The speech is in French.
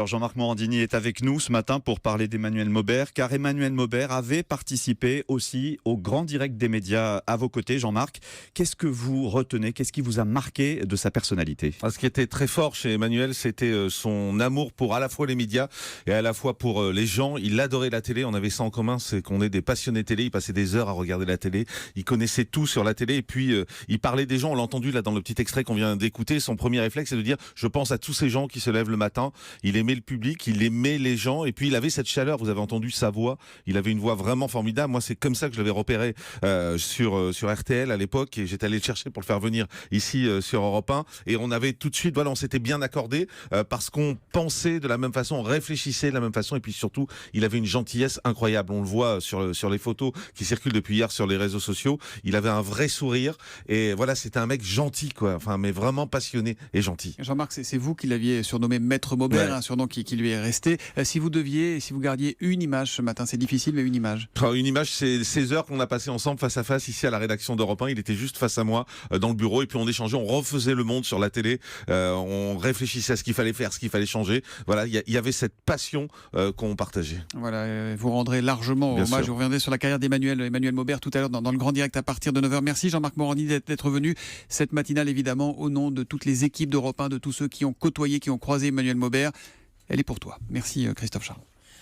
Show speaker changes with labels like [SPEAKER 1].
[SPEAKER 1] Alors Jean-Marc Morandini est avec nous ce matin pour parler d'Emmanuel Maubert, car Emmanuel Maubert avait participé aussi au grand direct des médias à vos côtés. Jean-Marc, qu'est-ce que vous retenez, qu'est-ce qui vous a marqué de sa personnalité ?
[SPEAKER 2] Ce qui était très fort chez Emmanuel, c'était son amour pour à la fois les médias et à la fois pour les gens. Il adorait la télé, on avait ça en commun, c'est qu'on est des passionnés télé, il passait des heures à regarder la télé, il connaissait tout sur la télé et puis il parlait des gens, on l'a entendu là dans le petit extrait qu'on vient d'écouter, son premier réflexe c'est de dire je pense à tous ces gens qui se lèvent le matin, il aimait le public, il aimait les gens et puis il avait cette chaleur, vous avez entendu sa voix, il avait une voix vraiment formidable. Moi c'est comme ça que je l'avais repéré sur RTL à l'époque et j'étais allé le chercher pour le faire venir ici sur Europe 1 et on avait tout de suite, voilà, on s'était bien accordé parce qu'on pensait de la même façon, on réfléchissait de la même façon et puis surtout il avait une gentillesse incroyable, on le voit sur les photos qui circulent depuis hier sur les réseaux sociaux, il avait un vrai sourire et voilà, c'était un mec gentil quoi, enfin mais vraiment passionné et gentil.
[SPEAKER 3] Jean-Marc, c'est vous qui l'aviez surnommé Maître Maubert,
[SPEAKER 2] Ouais.
[SPEAKER 3] un surnom qui lui est resté. Si vous gardiez une image ce matin, c'est difficile, mais une image.
[SPEAKER 2] Enfin, une image, c'est ces heures qu'on a passées ensemble face à face ici à la rédaction d'Europe 1. Il était juste face à moi dans le bureau et puis on échangeait, on refaisait le monde sur la télé, on réfléchissait à ce qu'il fallait faire, ce qu'il fallait changer. Voilà, il y avait cette passion qu'on partageait.
[SPEAKER 3] Voilà, vous rendrez largement
[SPEAKER 2] Bien
[SPEAKER 3] hommage.
[SPEAKER 2] sûr.
[SPEAKER 3] Vous reviendrez sur la carrière d'Emmanuel Maubert tout à l'heure dans le grand direct à partir de 9h. Merci Jean-Marc Morandini d'être venu cette matinale, évidemment, au nom de toutes les équipes d'Europe 1, de tous ceux qui ont côtoyé, qui ont croisé Emmanuel Maubert. Elle est pour toi. Merci Christophe Charles.